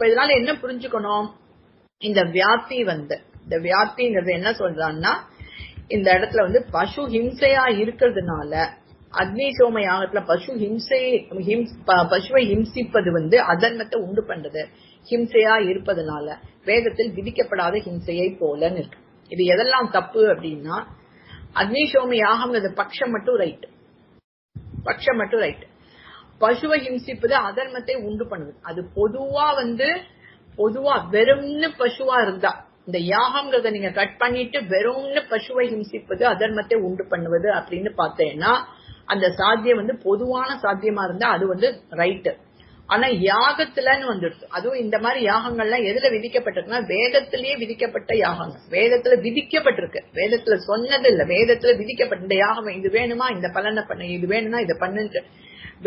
இப்ப இதனால என்ன புரிஞ்சுக்கணும், இந்த வியாப்தி இந்த வியாப்திங்கிறது என்ன சொல்றான்னா, இந்த இடத்துல பசு ஹிம்சையா இருக்கிறதுனால அக்னி சோம யாகத்துல பசுவை ஹிம்சிப்பது அதர்மத்தை உண்டு பண்றது. ஹிம்சையா இருப்பதனால வேதத்தில் விதிக்கப்படாத ஹிம்சையை போலன்னு இருக்கு. இது எதெல்லாம் தப்பு அப்படின்னா, அக்னி சோம யாகம்ங்கிறது பட்சம் மட்டும் ரைட், பசுவை ஹிம்சிப்பது அதர்மத்தை உண்டு பண்ணுது. அது பொதுவா வெறும்னு பசுவா இருந்தா, இந்த யாகம்ங்கிறத நீங்க கட் பண்ணிட்டு வெறும்னு பசுவை ஹிம்சிப்பது அதர்மத்தை உண்டு பண்ணுவது அப்படின்னு பார்த்தேன்னா, அந்த சாத்தியம் பொதுவான சாத்தியமா இருந்தா அது ரைட்டு. ஆனா யாகத்துலன்னு வந்துடுது. அதுவும் இந்த மாதிரி யாகங்கள்லாம் எதுல விதிக்கப்பட்டிருக்குன்னா, வேதத்திலேயே விதிக்கப்பட்ட யாகங்கள். வேதத்துல விதிக்கப்பட்டிருக்கு, வேதத்துல சொன்னது இல்ல, வேதத்துல விதிக்கப்பட்ட இந்த யாகம் இது வேணுமா, இந்த பலனை பண்ண, இது வேணும்னா இதை பண்ணுன்னு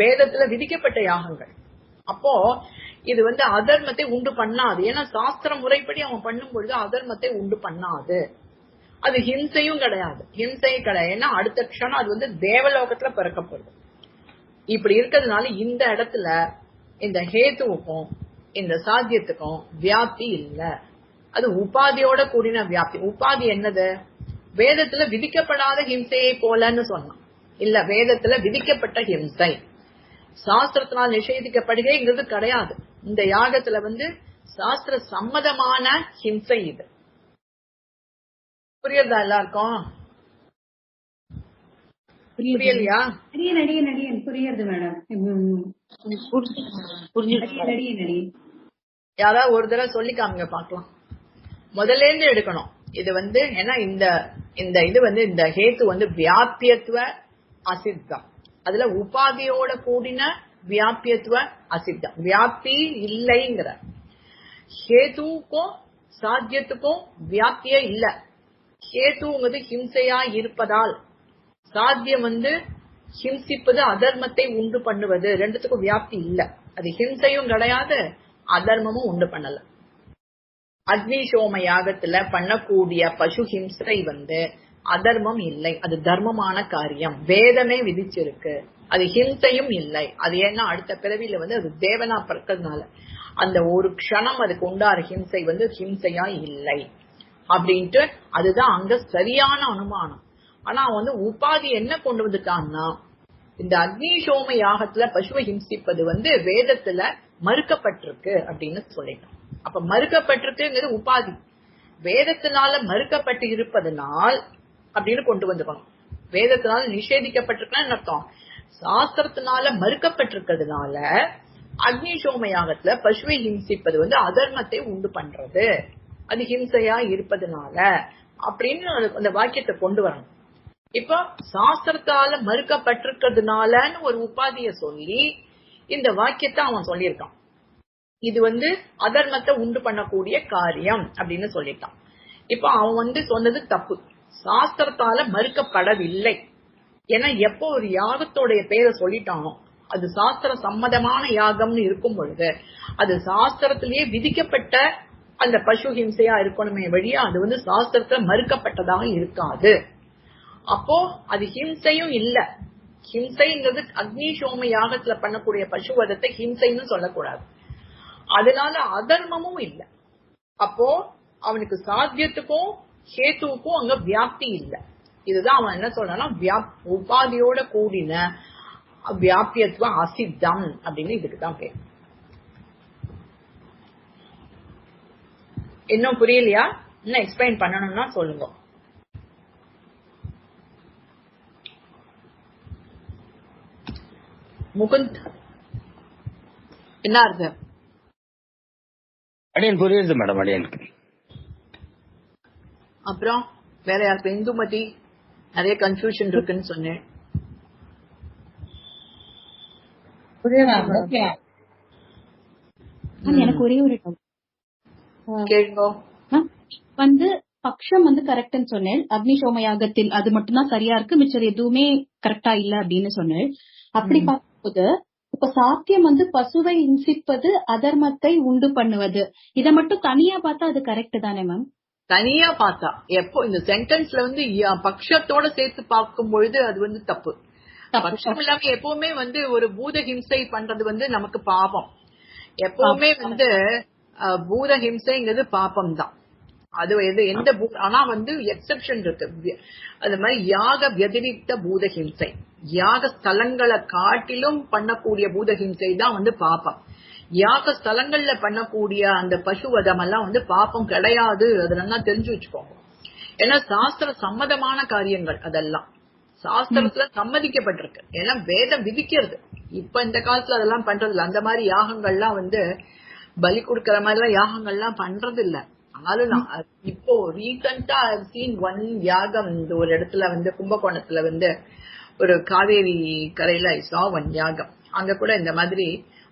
வேதத்துல விதிக்கப்பட்ட யாகங்கள். அப்போ இது அதர்மத்தை உண்டு பண்ணாது. ஏன்னா சாஸ்திர முறைப்படி அவன் பண்ணும் பொழுது அதர்மத்தை உண்டு பண்ணாது. அது ஹிம்சையும் கிடையாது, ஏன்னா அடுத்த க்ஷணம் அது தேவலோகத்துல பிறக்கப்படுது. இப்படி இருக்கிறதுனால இந்த இடத்துல இந்த ஹேத்துவுக்கும் இந்த சாத்தியத்துக்கும் வியாப்தி இல்ல. அது உபாதியோட கூடின வியாப்தி. உபாதி என்னது, வேதத்துல விதிக்கப்படாத ஹிம்சையை போலன்னு சொன்னான். இல்ல, வேதத்துல விதிக்கப்பட்ட ஹிம்சை சாஸ்திரத்தினால் நிஷேதிக்கப்படுகிறது கிடையாது. இந்த யாகத்துல சாஸ்திர சம்மதமான ஹிம்சை இது. புரியுதா எல்லாருக்கும்? புரியலையா? புரியுது மேடம். யாராவது ஒரு தடவை சொல்லிக்காமங்க பாக்கலாம். முதல்ல இருந்து எடுக்கணும். இது ஏன்னா இந்த இந்த ஹேத்து வியாபியத்துவ அசித்தம். அதுல உபாதியோட கூடின வியாபியத்துவ அசித்தம். வியாப்தி இல்லைங்கிற ஹேத்துக்கும் சாத்தியத்துக்கும் வியாப்தியே இல்ல. ஹேத்துங்கிறது ஹிம்சையா இருப்பதால், சாத்தியம் ஹிம்சிப்பது அதர்மத்தை உண்டு பண்ணுவது. ரெண்டுத்துக்கும் வியாப்தி இல்ல. அது ஹிம்சையும் கிடையாது, அதர்மமும் உண்டு பண்ணல. அக்னி சோம யாகத்துல பண்ணக்கூடிய பசு ஹிம்சை அதர்மம் இல்லை, அது தர்மமான காரியம். வேதமே விதிச்சிருக்கு. அது ஹிம்சையும் இல்லை. அது ஏன்னா அடுத்த பிறவியில அது தேவனா பிறக்கிறதுனால அந்த ஒரு க்ஷணம் அதுக்கு உண்டார ஹிம்சை ஹிம்சையா இல்லை அப்படின்ட்டு அதுதான் அங்க சரியான அனுமானம். ஆனா அவன் உபாதி என்ன கொண்டு வந்துட்டான்னா, இந்த அக்னி சோம யாகத்துல பசுவை ஹிம்சிப்பது வேதத்துல மறுக்கப்பட்டிருக்கு அப்படின்னு சொல்லிட்டான். அப்ப மறுக்கப்பட்டிருக்குங்கிறது உபாதி. வேதத்தினால மறுக்கப்பட்டு இருப்பதனால் அப்படின்னு கொண்டு வந்துக்கணும். வேதத்தினால நிஷேதிக்கப்பட்டிருக்கான்னு அர்த்தம். சாஸ்திரத்தினால மறுக்கப்பட்டிருக்கிறதுனால அக்னி சோம யாகத்துல பசுவை ஹிம்சிப்பது அதர்மத்தை உண்டு பண்றது, அது ஹிம்சையா இருப்பதனால அப்படின்னு அந்த வாக்கியத்தை கொண்டு வரணும். இப்ப சாஸ்திரத்தால மறுக்கப்பட்டிருக்கிறதுனாலன்னு ஒரு உபாதிய சொல்லி இந்த வாக்கியத்தை அவன் சொல்லியிருக்கான். இது அதர்மத்தை உண்டு பண்ணக்கூடிய காரியம் அப்படின்னு சொல்லிட்டான். இப்ப அவன் சொன்னது தப்பு. சாஸ்திரத்தால மறுக்கப்படவில்லை. ஏன்னா எப்போ ஒரு யாகத்தோடைய பேரை சொல்லிட்டானோ, அது சாஸ்திர சம்மதமான யாகம்னு இருக்கும் பொழுது அது சாஸ்திரத்திலேயே விதிக்கப்பட்ட அந்த பசு ஹிம்சையா இருக்கணுமே வழியா அது சாஸ்திரத்துல மறுக்கப்பட்டதாக இருக்காது. அப்போ அது ஹிம்சையும் இல்ல. ஹிம்சைங்கிறது அக்னி சோம யாகத்துல பண்ணக்கூடிய பசுவதத்தை ஹிம்சைன்னு சொல்லக்கூடாது. அதனால அதர்மமும் இல்ல. அப்போ அவனுக்கு சாத்தியத்துக்கும் ஹேத்துவுக்கும் அங்க வியாப்தி இல்ல. இதுதான் அவன் என்ன சொல்றான்னா, உபாதியோட கூடின வியாபியத்துவ அசித்தம் அப்படின்னு இதுக்குதான் பேர். இன்னும் புரியலையா? இன்னும் எக்ஸ்பிளைன் பண்ணணும்னா சொல்லுங்க. முகுந்த் என்ன இருக்கு? அடியன் புரியுது மேடம். அடியனுக்கு அப்புறம் வேற யாருக்கு? இந்துமதி நிறைய கன்ஃபியூஷன் இருக்குன்னு சொன்னேன். எனக்கு ஒரே ஒரு கேளுங்க. பக்ஷம் கரெக்ட்னு சொன்னேன். அக்னி சோம யாகத்தில் அது மட்டும் தான் சரியா இருக்கு, மிச்சம் எதுவுமே கரெக்டா இல்ல அப்படின்னு சொன்னேன். அப்படி பார்க்கும்போது இப்ப சாத்தியம் பசுவை இன்சிப்பது அதர்மத்தை உண்டு பண்ணுவது, இத மட்டும் தனியா பார்த்தா அது கரெக்ட் தானே மேம்? தனியா பார்த்தா எப்போ இந்த சென்டென்ஸ்ல பக்ஷத்தோட சேர்த்து பார்க்கும் பொழுது அது தப்பு. பக்ஷம் இல்லாம எப்பவுமே ஒரு பூத ஹிம்சை பண்றது நமக்கு பாவம். எப்பவுமே பூத ஹிம்சைங்கிறது பாப்பம் தான். அது எந்த ஆனா எக்ஸெப்ஷன் இருக்கு. அது மாதிரி யாக வதிரிக்த பூதஹிம்சை, யாக ஸ்தலங்களை காட்டிலும் பண்ணக்கூடிய பூதஹிம்சை தான் பாப்பம். யாக ஸ்தலங்கள்ல பண்ணக்கூடிய அந்த பசுவதம் எல்லாம் பாப்பம் கிடையாது. அதெல்லாம் தெரிஞ்சு வச்சுக்கோங்க. ஏன்னா சாஸ்திர சம்மதமான காரியங்கள், அதெல்லாம் சாஸ்திரத்துல சம்மதிக்கப்பட்டிருக்கு. ஏன்னா வேதம் விதிக்கிறது. இப்ப இந்த காலத்துல அதெல்லாம் பண்றது இல்ல. அந்த மாதிரி யாகங்கள்லாம் பலி கொடுக்கற மாதிரி எல்லாம் யாகங்கள்லாம் பண்றது இல்ல. ஆனாலும் இப்போ ரீசெண்டா சீன் ஒன் யாகம் ஒரு இடத்துல கும்பகோணத்துல ஒரு காவேரி கரையில ஒன் யாகம். அங்க கூட இந்த மாதிரி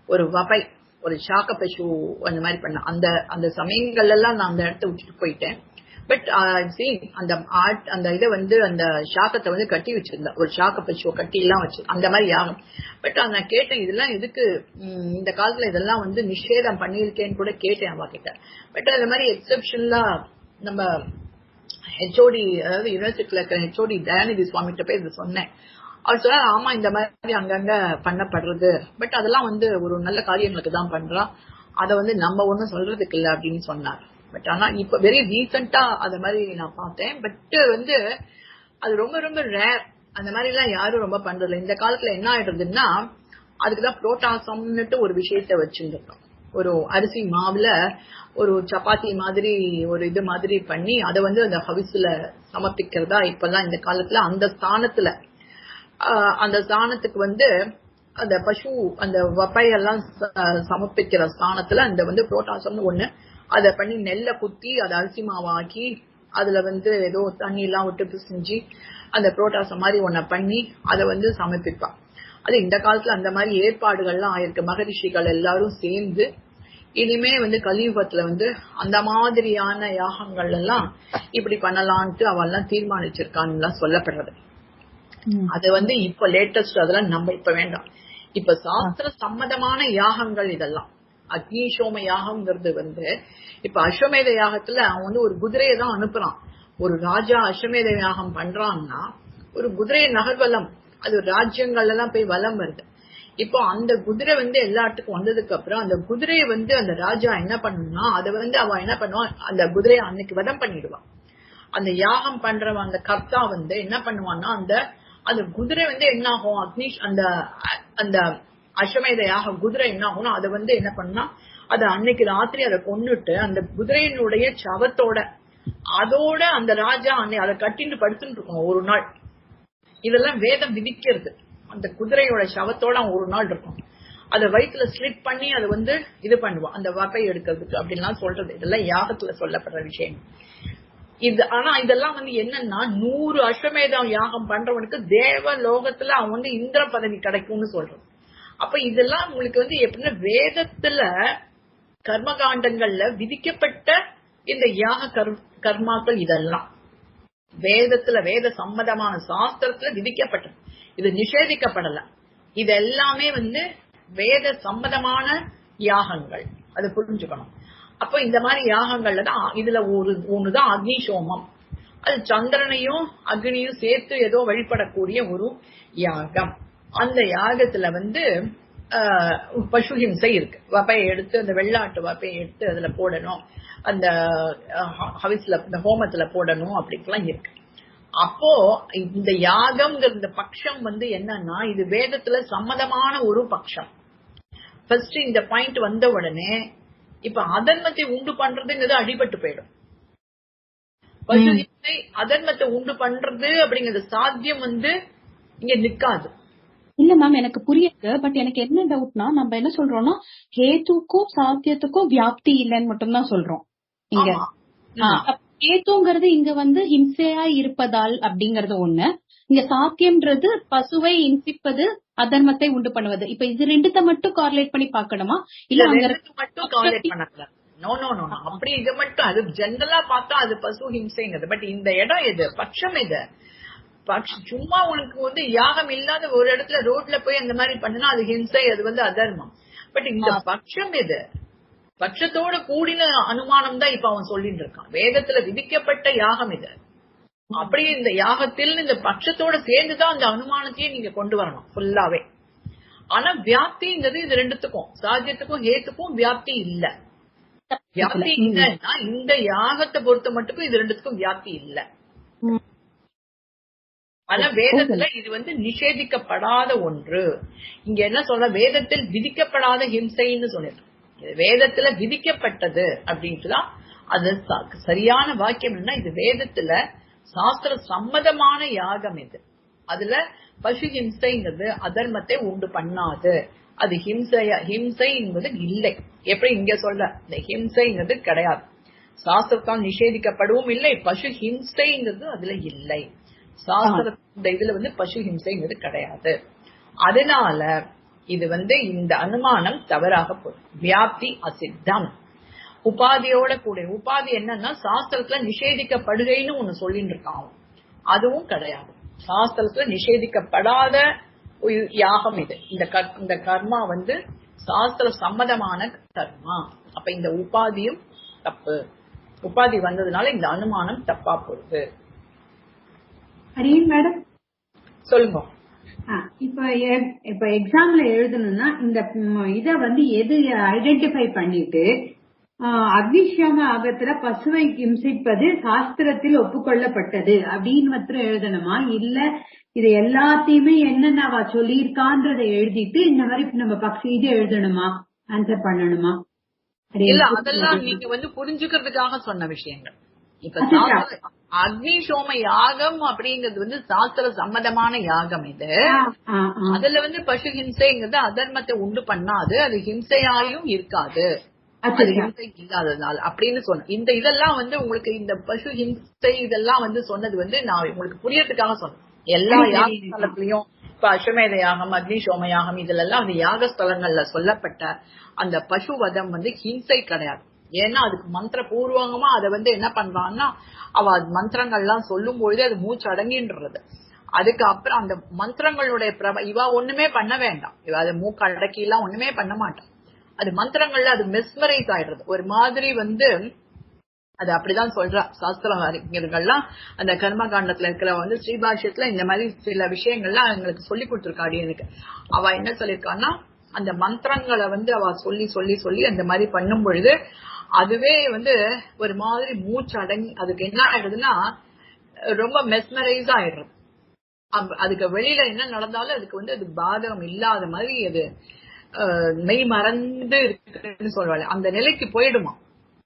ஒரு வபை, ஒரு சாக்க பசு அந்த மாதிரி பண்ண அந்த சமயங்கள்ல எல்லாம் நான் அந்த இடத்த விட்டுட்டு போயிட்டேன். பட் அந்த இதை அந்த சாக்கத்தை கட்டி வச்சிருந்தா, ஒரு சாக்க பசுவை கட்டி எல்லாம் வச்சு அந்த மாதிரி யாகம். பட் நான் கேட்டேன், இதெல்லாம் எதுக்கு இந்த காலத்துல இதெல்லாம் நிஷேதம் பண்ணிருக்கேன்னு கூட கேட்டேன் அவ கிட்ட. பட் அந்த மாதிரி எக்ஸெப்ஷன்லா நம்ம ஹெச்ஓடி, அதாவது யூனிவர்சிட்டியில இருக்கிற ஹெச்ஓடி தயாநிதி சுவாமி கிட்ட போய் இது சொன்னேன். அவர் சொன்னார், ஆமா இந்த மாதிரி அங்கங்க பண்ணப்படுறது, பட் அதெல்லாம் ஒரு நல்ல காரியங்களுக்கு தான் பண்றா, அதை நம்ம ஒண்ணும் சொல்றதுக்கு இல்ல அப்படின்னு சொன்னார். பட் ஆனா இப்ப வெரி ரீசெண்டா அத மாதிரி நான் பார்த்தேன். பட் அது ரொம்ப ரொம்ப ரேர். அந்த மாதிரி எல்லாம் யாரும் ரொம்ப பண்றது. இந்த காலத்துல என்ன ஆயிடுறதுன்னா, அதுக்குதான் புரோட்டாசம்னுட்டு ஒரு விஷயத்த வச்சிருந்தோம். ஒரு அரிசி மாவுல ஒரு சப்பாத்தி மாதிரி ஒரு இது மாதிரி பண்ணி அதை அந்த ஹவிஸ்ல சமர்ப்பிக்கிறதா இப்பெல்லாம் இந்த காலத்துல. அந்த ஸ்தானத்துக்கு அந்த பசு அந்த வப்பையெல்லாம் சமர்ப்பிக்கிற ஸ்தானத்துல அந்த புரோட்டாசம்னு ஒண்ணு அத பண்ணி நெல்லை குத்தி அதை அரிசி மாவாக்கி அதுல ஏதோ தண்ணி எல்லாம் விட்டு பிசைஞ்சு அந்த புரோட்டாசம் மாதிரி ஒன்ன பண்ணி அதை சமர்ப்பிப்பான். அது இந்த காலத்துல அந்த மாதிரி ஏற்பாடுகள்லாம் ஆயிருக்கு. மகரிஷிகள் எல்லாரும் சேர்ந்து இனிமே கலியுகத்துல அந்த மாதிரியான யாகங்கள் எல்லாம் இப்படி பண்ணலான்ட்டு அவெல்லாம் தீர்மானிச்சிருக்கான்னு சொல்லப்படுறது. அது இப்ப லேட்டஸ்ட் அதெல்லாம் நம்ம இப்ப வேண்டாம். இப்ப சாஸ்திர சம்மதமான யாகங்கள் இதெல்லாம். அக்னிசோம யாகம்ங்கிறது இப்ப அஸ்வமேத யாகத்துல அவன் ஒரு குதிரையை தான் அனுப்புறான். ஒரு ராஜா அஸ்வமேத யாகம் பண்றான்னா ஒரு குதிரை நகர்வலம், அது ராஜ்யங்கள்ல எல்லாம் போய் வலம் வருது. இப்போ அந்த குதிரை எல்லாத்துக்கும் வந்ததுக்கு அப்புறம் அந்த குதிரையை அந்த ராஜா என்ன பண்ணுனா அதை அவன் என்ன பண்ணுவான், அந்த குதிரையை அன்னைக்கு வதம் பண்ணிடுவான். அந்த யாகம் பண்றவன் அந்த கர்த்தா என்ன பண்ணுவான்னா அந்த குதிரை என்ன ஆகும், அந்த அஸ்வமேத யாக குதிரை என்ன ஆகும்னா அதை என்ன பண்ணா அதை அன்னைக்கு ராத்திரி அதை கொண்டுட்டு அந்த குதிரையினுடைய சவத்தோட அதோட அந்த ராஜா அதை கட்டிட்டு படுத்துட்டு இருக்கும் ஒரு நாள். இதெல்லாம் வேதம் விதிக்கிறது. அந்த குதிரையோட சவத்தோட அவன் ஒரு நாள் இருக்கும். அதை வயிற்றுல ஸ்லிட் பண்ணி அதை இது பண்ணுவான் அந்த வகை எடுக்கிறதுக்கு அப்படின்லாம் சொல்றது. இதெல்லாம் யாகத்துல சொல்லப்படுற விஷயம். ஆனா இதெல்லாம் என்னன்னா 100 அஸ்வமேதம் யாகம் பண்றவனுக்கு தேவ லோகத்துல அவன் இந்திர பதவி கிடைக்கும்னு சொல்றது. அப்ப இதெல்லாம் உங்களுக்கு எப்படின்னா வேதத்துல கர்மகாண்டங்கள்ல விதிக்கப்பட்ட இந்த யாக கர்மாக்கள் இதெல்லாம் வேதத்துல வேத சம்மதமான சாஸ்திரத்துல விதிக்கப்பட்டது. இது நிஷேதிக்கப்படல. இது எல்லாமே வேத சம்மதமான யாகங்கள். அது புரிஞ்சுக்கணும். அப்ப இந்த மாதிரி யாகங்கள்ல தான் இதுல ஒண்ணுதான் அக்னிசோமம். அது சந்திரனையும் அக்னியும் சேர்த்து ஏதோ வழிபடக்கூடிய ஒரு யாகம். அந்த யாகத்துல பசுஹிம்சை இருக்கு. வப்பையை எடுத்து அந்த வெள்ளாட்டு வப்பையை எடுத்து அதுல போடணும், அந்த ஹவிஸ்ல இந்த ஹோமத்துல போடணும் அப்படின்லாம் இருக்கு. அப்போ இந்த யாகம்ங்கிற இந்த பட்சம் என்னன்னா இது வேதத்துல சம்மதமான ஒரு பட்சம். ஃபர்ஸ்ட் இந்த பாயிண்ட் வந்த உடனே இப்ப அதர்மத்தை உண்டு பண்றதுங்கிறது அடிபட்டு போயிடும். பசுஹிம்சை அதர்மத்தை உண்டு பண்றது அப்படிங்கிறது சாத்தியம் இங்க நிக்காது. இல்ல மேம், எனக்கு புரியுது. பட் எனக்கு என்ன டவுட்னா, நம்ம என்ன சொல்றோம்னா ஹேத்துக்கும் சாத்தியத்துக்கும் வியாப்தி இல்லைன்னு மட்டும் தான் சொல்றோம் இங்க. ஹேத்துங்கிறது இங்க ஹிம்சையா இருப்பதால் அப்படிங்கறது ஒண்ணு. இங்க சாத்தியம்ன்றது பசுவை இன்சிப்பது அதர்மத்தை உண்டு பண்ணுவது. இப்ப இது ரெண்டுத்த மட்டும் கார்லேட் பண்ணி பாக்கணுமா, இல்ல அங்க மட்டும் கார்லேட் பண்ணக்கூடாது? நோ நோ நோ, அப்படி இது மட்டும் அது ஜெனரலா பார்த்தா அது பசு ஹிம்சைங்கிறது. பட் இந்த இடம் எது, பட்சம் எது? சும்மா உனக்கு யாகம் இல்லாத ஒரு இடத்துல ரோட்ல போய் அந்த மாதிரி பண்ணா அது ஹிம்சை, அது அதர்மம். பட் இந்த பட்சம் எது? பட்சத்தோட கூடின அனுமானம் தான் இப்ப அவன் சொல்லிட்டு இருக்கான். வேதத்துல விதிக்கப்பட்ட யாகம் இது. அப்படியே இந்த யாகத்தில் இந்த பட்சத்தோட சேர்ந்துதான் அந்த அனுமானத்தையே நீங்க கொண்டு வரணும் ஃபுல்லாவே. ஆனா வியாப்திங்கிறது இது ரெண்டுத்துக்கும், சாத்தியத்துக்கும் ஹேத்துக்கும் வியாப்தி இல்ல. வியாப்தி இல்லைன்னா இந்த யாகத்தை பொறுத்த மட்டுக்கும் இது ரெண்டுத்துக்கும் வியாப்தி இல்ல. ஆனா வேதத்துல இது வந்து நிஷேதிக்கப்படாத ஒன்று. இங்க என்ன சொல்ற, வேதத்தில் விதிக்கப்படாத ஹிம்சைன்னு சொல்லிருக்கு. வேதத்துல விதிக்கப்பட்டது அப்படின்ட்டுதான் அது சரியான வாக்கியம். என்ன, இது வேதத்துல சாஸ்திர சம்மதமான யாகம். இது அதுல பசு ஹிம்சைங்கிறது அதர்மத்தை உண்டு பண்ணாது. அது ஹிம்சை என்பது இல்லை. எப்படி இங்க சொல்ற இந்த ஹிம்சைங்கிறது கிடையாது, சாஸ்திரத்தால் நிஷேதிக்கப்படவும் இல்லை. பசு ஹிம்சைங்கிறது அதுல இல்லை. சாஸ்திர இந்த இதுல வந்து பசு ஹிம்சைங்கிறது கிடையாது. அதனால இது வந்து இந்த அனுமானம் தவறாக போகுது. வியாப்தி அசித்தம். உபாதியோட கூட உபாதி என்னன்னா சாஸ்திரத்துல நிஷேதிக்கப்படுகைன்னு ஒண்ணு சொல்லிட்டு இருக்கான், அதுவும் கிடையாது. சாஸ்திரத்துல நிஷேதிக்கப்படாத யாகம் இது. இந்த கர்மா வந்து சாஸ்திர சம்மதமான கர்மா. அப்ப இந்த உபாதியும் தப்பு. உபாதி வந்ததுனால இந்த அனுமானம் தப்பா போகுது. மேடம் சொல்லுங்க. இப்ப எக்ஸாம்ல எழுதணும்னா இந்த இத வந்து எது ஐடென்டிஃபை பண்ணிட்டு அக்னிஷோம யாகத்துல பசுவை ஹிம்சிப்பது சாஸ்திரத்தில் ஒப்புக்கொள்ளப்பட்டது அப்படின்னு மாத்திரம் எழுதணுமா, இல்ல இது எல்லாத்தையுமே என்னென்ன சொல்லியிருக்கான்றதை எழுதிட்டு இந்த மாதிரி நம்ம பக்ஷி இது எழுதணுமா, ஆன்சர் பண்ணணுமா? இல்ல, அதெல்லாம் நீங்க வந்து புரிஞ்சுக்கிறதுக்காக சொன்ன விஷயங்கள். இப்ப அக்னிஷோம யாகம் அப்படிங்கிறது வந்து சாஸ்திர சம்மதமான யாகம். இது அதுல வந்து பசு ஹிம்சைங்கிறது அதர்மத்தை உண்டு பண்ணாது, அது ஹிம்சையாயும் இருக்காது, அது ஹிம்சை இல்லாததுனால அப்படின்னு சொன்ன. இந்த இதெல்லாம் வந்து உங்களுக்கு இந்த பசு ஹிம்சை இதெல்லாம் வந்து சொன்னது வந்து நான் உங்களுக்கு புரியறதுக்காக சொன்னேன். எல்லா யாகஸ்தலத்திலயும் இப்ப அஸ்வமேத யாகம், அக்னிஷோம யாகம் இதுல எல்லாம் அந்த யாகஸ்தலங்கள்ல சொல்லப்பட்ட அந்த பசுவதம் வந்து ஹிம்சை கிடையாது. ஏன்னா அதுக்கு மந்திர பூர்வகமா அதை வந்து என்ன பண்றான்னா அவ மந்திரங்கள்லாம் சொல்லும் பொழுது அது மூச்சு அடங்கின்றது. அதுக்கு அப்புறம் அந்த மந்திரங்களுடைய இவ ஒண்ணுமே பண்ண வேண்டாம், இவ அதை மூக்கு அடக்கி எல்லாம் ஒண்ணுமே பண்ண மாட்டான். அது மந்திரங்கள்ல அது மெஸ்மரைஸ் ஆயிடுறது ஒரு மாதிரி வந்து. அது அப்படிதான் சொல்றா சாஸ்திரம் அறிஞர்கள்லாம். அந்த கர்மகாண்டத்துல இருக்கிற வந்து ஸ்ரீபாஷ்யத்துல இந்த மாதிரி சில விஷயங்கள்லாம் எங்களுக்கு சொல்லி கொடுத்துருக்காடி. எனக்கு அவ என்ன சொல்லிருக்கான்னா அந்த மந்திரங்களை வந்து அவ சொல்லி சொல்லி சொல்லி அந்த மாதிரி பண்ணும் பொழுது அதுவே வந்து ஒரு மாதிரி மூச்சு அடங்கி அதுக்கு என்ன ஆயிடுதுன்னா ரொம்ப மெஸ்மரைஸ் ஆயிடுறது. அதுக்கு வெளியில என்ன நடந்தாலும் அதுக்கு வந்து அது பாதகம் இல்லாத மாதிரி அது மெய் மறந்து இருக்குன்னு சொல்வாள், அந்த நிலைக்கு போயிடுமா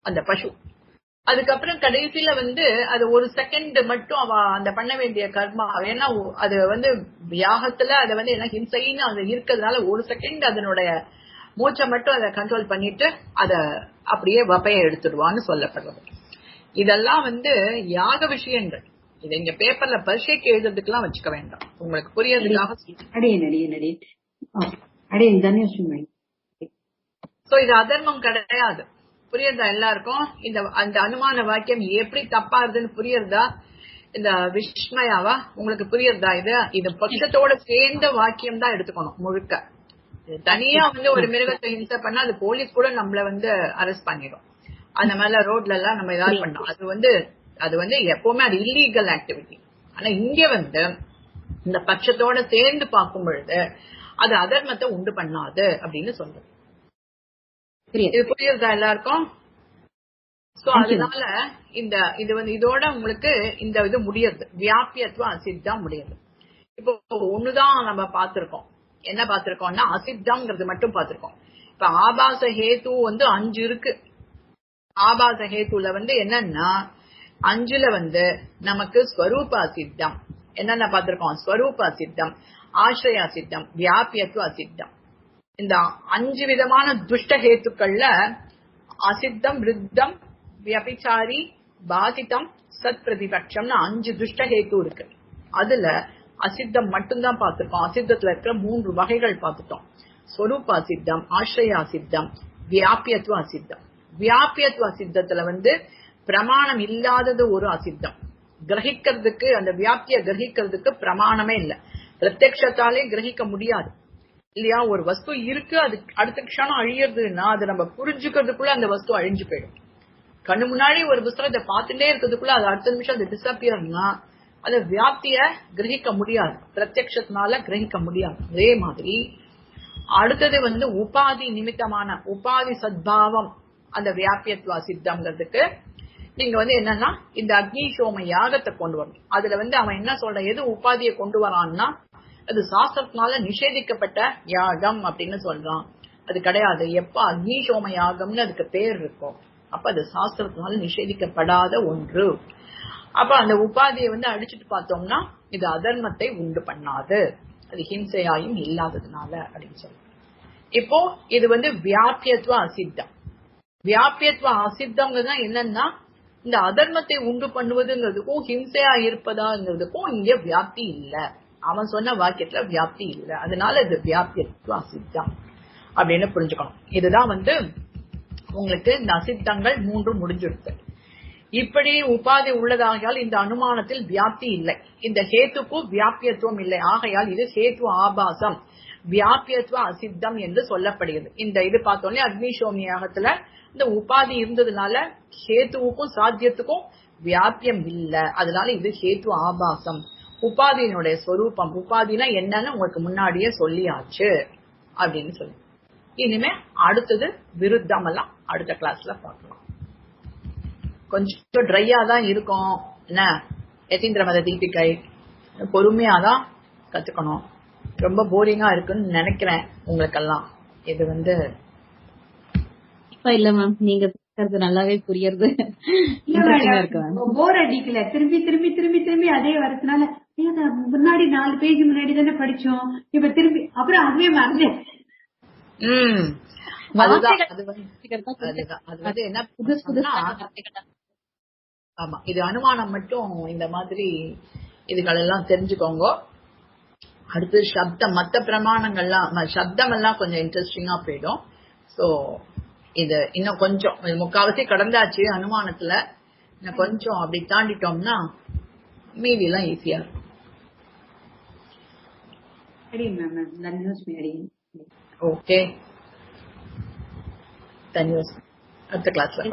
அந்த பசு. அதுக்கப்புறம் கடைசியில வந்து அது ஒரு செகண்ட் மட்டும் அவ அந்த பண்ண வேண்டிய கர்மா. ஏன்னா அது வந்து யாகத்துல அதை வந்து என்ன ஹிம்சைன்னு அது இருக்கிறதுனால ஒரு செகண்ட் அதனுடைய மூச்சை மட்டும் அதை கண்ட்ரோல் பண்ணிட்டு அத அப்படியே வப்பைய எடுத்துடுவான்னு சொல்லப்படுறது. இதெல்லாம் வந்து யாக விஷயங்கள். இதை இங்க பேப்பர்ல பரீட்சைக்கு எழுதுறதுக்கு எல்லாம் வச்சுக்க வேண்டாம், உங்களுக்கு புரியறதுக்காக. இது அதர்மம் கிடையாது. புரியுறதா எல்லாருக்கும்? இந்த அந்த அனுமான வாக்கியம் எப்படி தப்பா இருக்குன்னு புரியுறதா? இந்த விஸ்மயாவா உங்களுக்கு புரியுறதா? இது பட்சத்தோட சேர்ந்த வாக்கியம் தான் எடுத்துக்கணும் முழுக்க. தனியா வந்து ஒரு மிருகத்தை ஹிம்சை பண்ணா அது போலீஸ் கூட நம்மள வந்து அரெஸ்ட் பண்ணிடும். அந்த மாதிரி ரோட்ல எல்லாம் நம்ம ஏதாவது பண்ணோம், அது வந்து எப்பவுமே அது இல்லீகல் ஆக்டிவிட்டி. ஆனா இங்க வந்து இந்த பட்சத்தோட சேர்ந்து பார்க்கும் பொழுது அது அதர்மத்தை உண்டு பண்ணாது அப்படின்னு சொல்றது. இது புரியுறதா எல்லாருக்கும்? சோ அதனால இது வந்து இதோட உங்களுக்கு இந்த இது முடியுது, வியாபியத்துவ அசித்தம் முடியுது. இப்போ ஒண்ணுதான் நம்ம பாத்திருக்கோம். என்ன பாத்திருக்கோம்னா அசித்தம்ங்கிறது மட்டும் பாத்திருக்கோம். இப்ப ஆபாச ஹேத்து வந்து 5 இருக்கு. ஆபாச ஹேத்துல வந்து என்னன்னா 5ல வந்து நமக்கு ஸ்வரூப அசித்தம் என்னென்ன பாத்திருக்கோம்? ஸ்வரூப அசித்தம், ஆசிரிய அசித்தம், வியாபியத்துவ அசித்தம். இந்த 5 விதமான துஷ்ட ஹேத்துக்கள்ல அசித்தம், விருத்தம், வியபிச்சாரி, பாதிதம், சத் பிரதிபட்சம்னு 5 துஷ்ட ஹேத்து இருக்கு. அதுல அசித்தம் மட்டும்தான் பார்த்திருக்கோம். அசித்தத்துல இருக்கிற 3 வகைகள் பார்த்துட்டோம். ஸ்வரூப அசித்தம், ஆசிரிய அசித்தம், வியாபியத்துவ அசித்தம். வியாபியத்துவ அசித்தத்துல வந்து பிரமாணம் இல்லாதது ஒரு அசித்தம். கிரகிக்கிறதுக்கு அந்த வியாப்திய கிரகிக்கிறதுக்கு பிரமாணமே இல்ல, பிரத்யக்ஷத்தாலே கிரகிக்க முடியாது இல்லையா? ஒரு வஸ்து இருக்கு, அது அடுத்த க்ஷணம் அழியறதுன்னா அது நம்ம புரிஞ்சுக்கிறதுக்குள்ள அந்த வஸ்து அழிஞ்சு போயிடும். கண்ணு முன்னாடி ஒரு புஸ்தகத்தை பார்த்துட்டே இருக்கிறதுக்குள்ள அது அடுத்த நிமிஷம் அது டிஸப்பியர்னா அந்த வியாப்திய கிரகிக்க முடியாது, பிரத்யக்ஷத்தினால கிரகிக்க முடியாது. அதே மாதிரி அடுத்தது வந்து உபாதி நிமித்தமான உபாதி சத்பாவம் அந்த வியாபியத்துவ அசித்தம்ங்கிறதுக்கு நீங்க வந்து என்னன்னா இந்த அக்னி சோம யாகத்தை கொண்டு வரணும். அதுல வந்து அவன் என்ன சொல்ற, எது உபாதியை கொண்டு வரான்னா அது சாஸ்திரத்தினால நிஷேதிக்கப்பட்ட யாகம் அப்படின்னு சொல்றான். அது கிடையாது. எப்ப அக்னி சோம யாகம்னு அதுக்கு பேர் இருக்கும், அப்ப அது சாஸ்திரத்தினால நிஷேதிக்கப்படாத ஒன்று. அப்ப அந்த உபாதியை வந்து அடிச்சுட்டு பார்த்தோம்னா இது அதர்மத்தை உண்டு பண்ணாது, அது ஹிம்சையாயும் இல்லாததுனால அப்படின்னு சொல்லி. இப்போ இது வந்து வியாபியத்துவ அசித்தம். வியாபியத்துவ அசித்தம்ங்கிறது என்னன்னா இந்த அதர்மத்தை உண்டு பண்ணுவதுங்கிறதுக்கும் ஹிம்சையா இருப்பதாங்கிறதுக்கும் இங்க வியாப்தி இல்ல. அவன் சொன்ன வாக்கியத்துல வியாப்தி இல்ல, அதனால இது வியாபியத்துவ அசித்தம் அப்படின்னு புரிஞ்சுக்கணும். இதுதான் வந்து உங்களுக்கு இந்த அசித்தங்கள் 3 முடிஞ்சிருக்கு. இப்படி உபாதி உள்ளதாகையால் இந்த அனுமானத்தில் வியாப்தி இல்லை, இந்த ஹேத்துக்கு வியாபியத்துவம் இல்லை. ஆகையால் இது ஹேத்து ஆபாசம், வியாபியத்துவ அசித்தம் என்று சொல்லப்படுகிறது. இந்த இது பார்த்தோன்னே அக்னி சோமியாகத்துல இந்த உபாதி இருந்ததுனால ஹேத்துவுக்கும் சாத்தியத்துக்கும் வியாபியம் இல்ல, அதனால இது ஹேத்து ஆபாசம். உபாதியினுடைய ஸ்வரூபம், உபாதினா என்னன்னு உங்களுக்கு முன்னாடியே சொல்லியாச்சு அப்படின்னு சொல்லி. இனிமே அடுத்தது விருத்தம் எல்லாம் அடுத்த கிளாஸ்ல பார்க்கலாம். கொஞ்சம் ட்ரையா தான் இருக்கும் என்ன, யதீந்திர மத தீபிகை பொறுமையாதான் கத்துக்கணும். ரொம்ப போரிங்கா இருக்குன்னு நினைக்கிறேன் உங்களுக்கெல்லாம். இது வந்து இல்ல மேம், நீங்க பேசுறது நல்லாவே புரியுது, போர் அடிக்கல. திரும்பி திரும்பி திரும்பி திரும்பி அதே வரதுனால முன்னாடி 4 பேஜ் முன்னாடி தானே படிச்சோம், இப்ப திரும்பி அப்புறம் அதுவே மறந்து. ஆமா, இது அனுமானம் மட்டும் இந்த மாதிரி இதுகள் எல்லாம் தெரிஞ்சுக்கோங்க. அடுத்து சப்தம், மத்த பிரமாணங்கள்லாம் சப்தம் எல்லாம் கொஞ்சம் இன்ட்ரெஸ்டிங்கா போயிடும். சோ இது இன்னும் கொஞ்சம் முக்காவாசி கடந்தாச்சு அனுமானத்துல, இன்னும் கொஞ்சம் அப்படி தாண்டிட்டோம்னா மீதி எல்லாம் ஈஸியா இருக்கும். ஓகே, தன்யூஸ். அடுத்த கிளாஸ்ல